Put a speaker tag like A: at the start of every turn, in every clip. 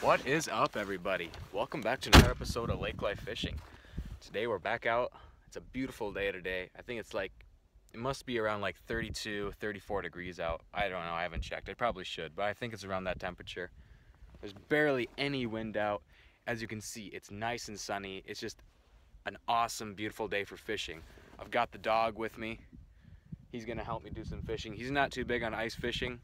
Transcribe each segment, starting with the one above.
A: What is up, everybody? Welcome back to another episode of Lake Life Fishing. Today we're back out. It's a beautiful day today. I think it must be around like 32, 34 degrees out. I don't know, I haven't checked. I probably should, but I think it's around that temperature. There's barely any wind out. As you can see, it's nice and sunny. It's just an awesome, beautiful day for fishing. I've got the dog with me. He's gonna help me do some fishing. He's not too big on ice fishing.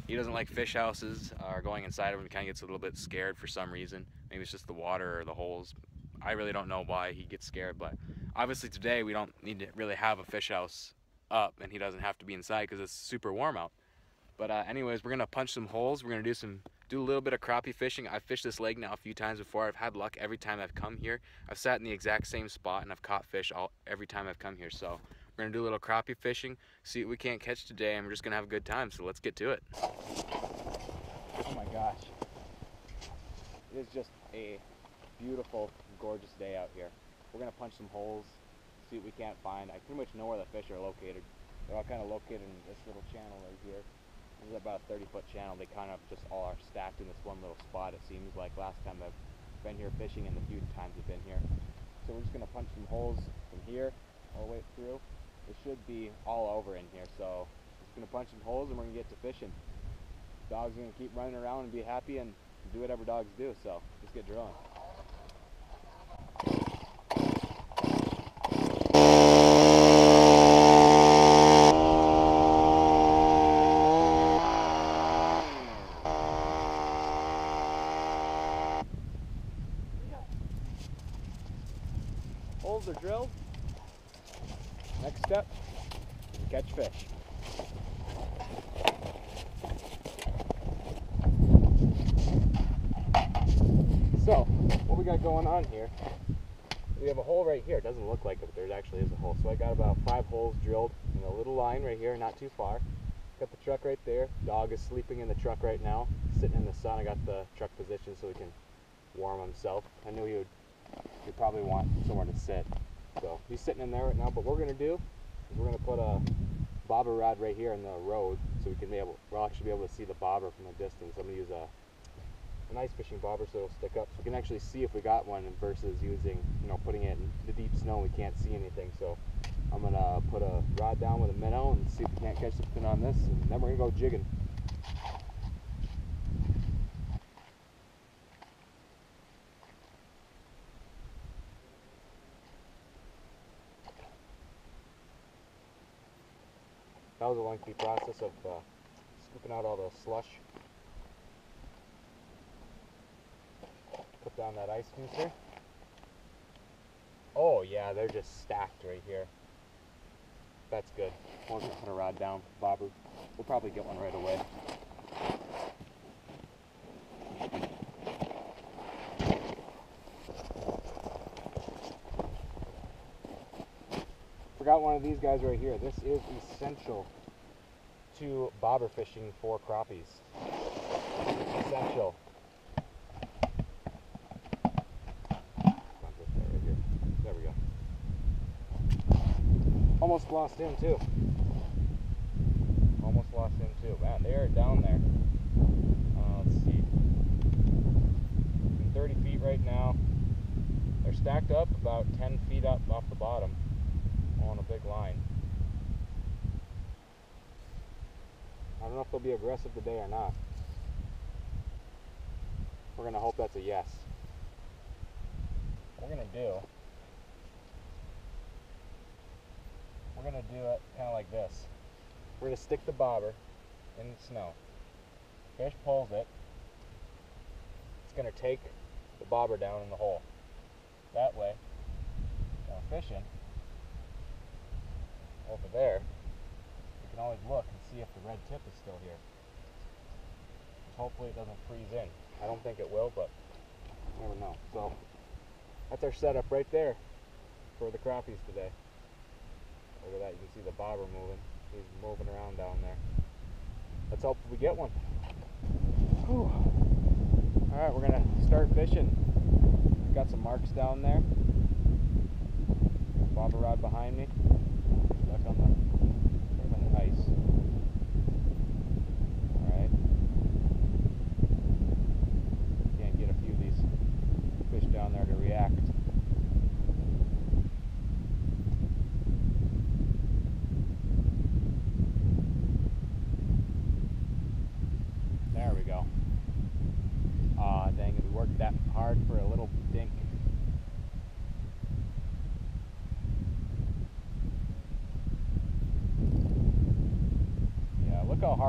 A: He doesn't like fish houses or going inside of them. He kind of gets a little bit scared for some reason. Maybe it's just the water or the holes. I really don't know why he gets scared, but obviously today we don't need to really have a fish house up, and he doesn't have to be inside because it's super warm out. But anyways, we're gonna punch some holes. We're gonna do a little bit of crappie fishing. I've fished this lake now a few times before. I've had luck every time I've come here. I've sat in the exact same spot and I've caught fish every time I've come here. So we're gonna do a little crappie fishing, see what we can't catch today, and we're just gonna have a good time. So let's get to it. Oh my gosh. It is just a beautiful, gorgeous day out here. We're gonna punch some holes, see what we can't find. I pretty much know where the fish are located. They're all kind of located in this little channel right here. This is about a 30-foot channel. They kind of just all are stacked in this one little spot, it seems like. Last time I've been here fishing and the few times I've been here. So we're just gonna punch some holes from here all the way through. It should be all over in here, so just gonna punch some holes and we're gonna get to fishing. Dogs are gonna keep running around and be happy and do whatever dogs do, so let's get drilling. Holes are drilled. Next step, catch fish. So, what we got going on here, we have a hole right here. It doesn't look like it, but there actually is a hole. So I got about 5 holes drilled in a little line right here, not too far. Got the truck right there. Dog is sleeping in the truck right now, sitting in the sun. I got the truck positioned so he can warm himself. I knew he'd probably want somewhere to sit. So he's sitting in there right now, but what we're gonna do is we're gonna put a bobber rod right here in the road so we'll actually be able to see the bobber from a distance. I'm gonna use an ice fishing bobber so it'll stick up so we can actually see if we got one versus using, putting it in the deep snow and we can't see anything. So I'm gonna put a rod down with a minnow and see if we can't catch something on this, and then we're gonna go jigging. That was a lengthy process of scooping out all the slush. Put down that ice fencer. Oh yeah, they're just stacked right here. That's good. We'll just put a rod down, bobber. We'll probably get one right away. Forgot one of these guys right here. This is essential to bobber fishing for crappies. Essential. There we go. Almost lost him too. Man, they are down there. Let's see. 30 feet right now. They're stacked up about 10 feet up off the bottom on a big line. I don't know if they'll be aggressive today or not. We're gonna hope that's a yes. We're gonna do it kind of like this. We're gonna stick the bobber in the snow. Fish pulls it. It's gonna take the bobber down in the hole. That way, when we're fishing over there, you can always look and see if the red tip is still here. Hopefully it doesn't freeze in. I don't think it will, but you never know. So that's our setup right there for the crappies today. Look at that, you can see the bobber moving. He's moving around down there. Let's hope we get one. Whew. All right, we're gonna start fishing. We've got some marks down there. Bobber rod behind me. Stuck on the ice. All right. Can't get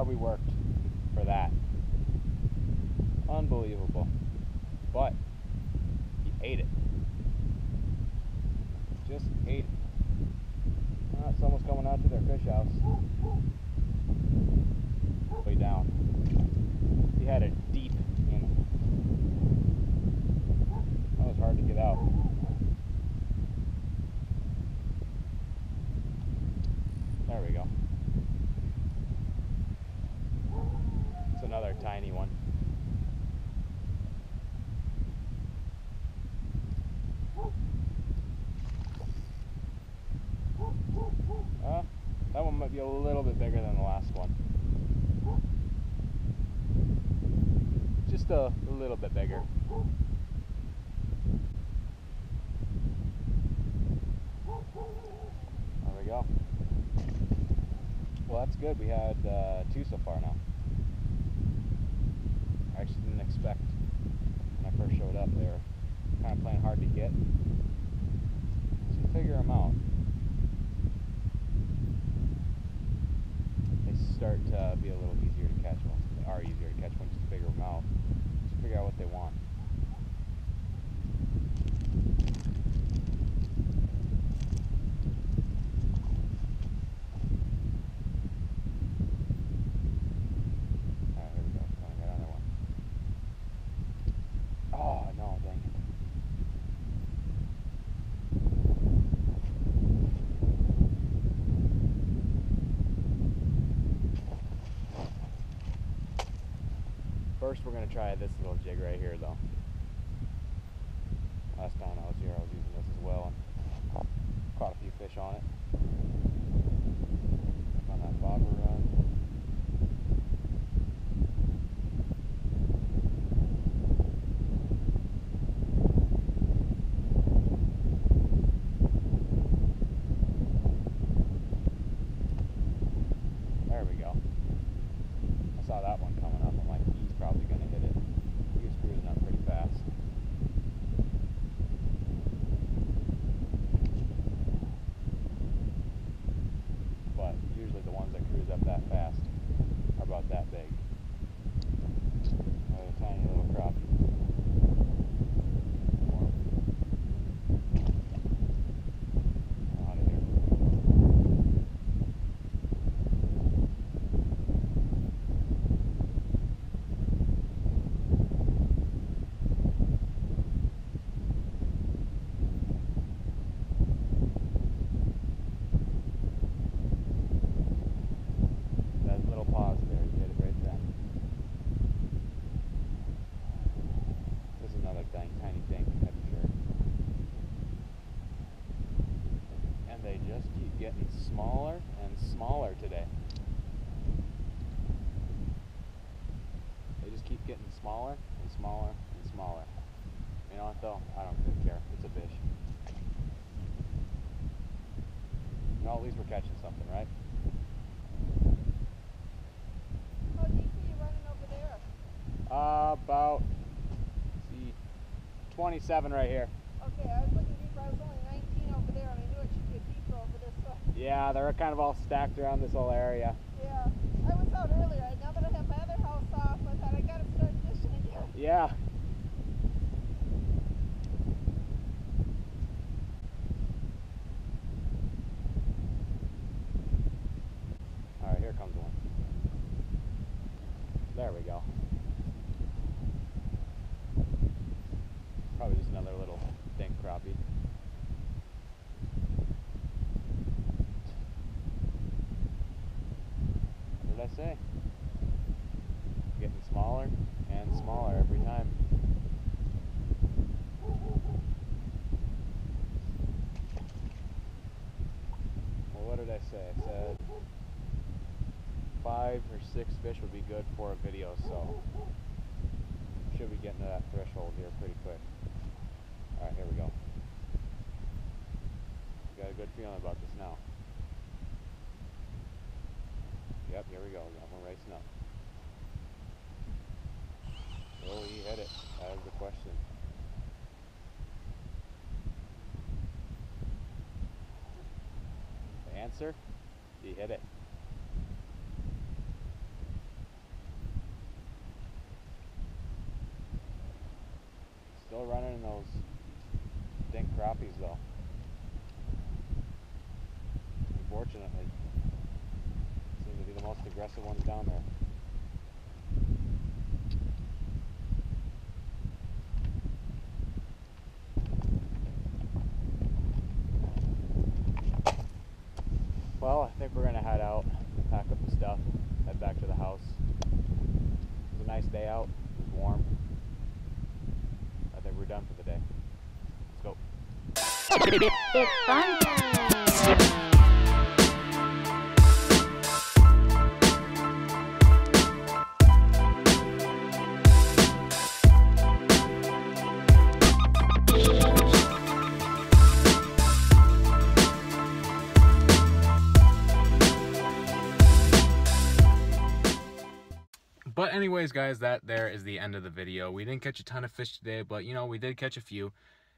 A: hard we worked for that. Unbelievable. But he ate it. Just ate it. Someone's coming out to their fish house. Way down. He had it deep in. That was hard to get out. There we go. It's another tiny one. That one might be a little bit bigger than the last one. Just a little bit bigger. There we go. Well, that's good. We had 2 so far now. I actually didn't expect when I first showed up they were kind of playing hard to get. So you figure them out. They start to be a little easier to catch once they are easier to catch once you figure them out. Just figure out what they want. First, we're going to try this little jig right here, though. Last time I was here, I was using this as well and caught a few fish on it. On that bobber run. There we go. I saw that one coming up. I'm like, he's probably going to hit it. He was cruising up pretty fast. But usually the ones that cruise up that fast are about that big. A tiny little crappie. Out of here. Pause there, you hit it right then. This is another thing, tiny dink, I'm sure. And they just keep getting smaller and smaller today. They just keep getting smaller and smaller and smaller. You know what though? I don't really care. It's a fish. No, at least we're catching something, right? About, see, 27 right here.
B: Okay, I was looking deeper. I was only 19 over there, and I knew it should get deeper over this way.
A: Yeah, they're kind of all stacked around this whole area.
B: Yeah, I was out earlier. Now that I have my other house off, I thought I got to start fishing again.
A: Yeah. All right, here comes one. There we go. Probably just another little dink crappie. What did I say? Getting smaller and smaller every time. Well, what did I say? I said 5 or 6 fish would be good for a video, so should be getting to that threshold here pretty quick. Alright, here we go. Got a good feeling about this now. Yep, here we go. We got one racing up. Will he hit it? That is the question. The answer? He hit it. Still running in those dink crappies though. Unfortunately. Seem to be the most aggressive ones down there. Well, I think we're gonna head out, pack up the stuff, head back to the house. It was a nice day out, it was warm. I think we're done for the day. Let's go.
C: It's fun time!
A: But anyways, guys, that there is the end of the video. We didn't catch a ton of fish today, but you know, we did catch a few.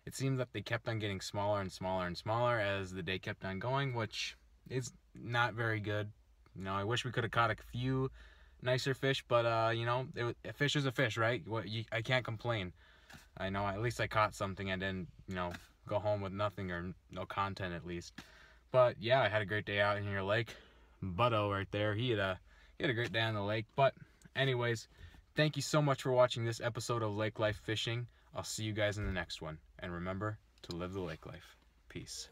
A: It seems that they kept on getting smaller and smaller and smaller as the day kept on going, which is not very good. You know, I wish we could have caught a few nicer fish, but you know, a fish is a fish, right? I can't complain. I know at least I caught something and didn't, you know, go home with nothing or no content at least. But yeah, I had a great day out in your lake. Butto right there, he had a great day on the lake. But anyways, thank you so much for watching this episode of Lake Life Fishing. I'll see you guys in the next one. And remember to live the lake life. Peace.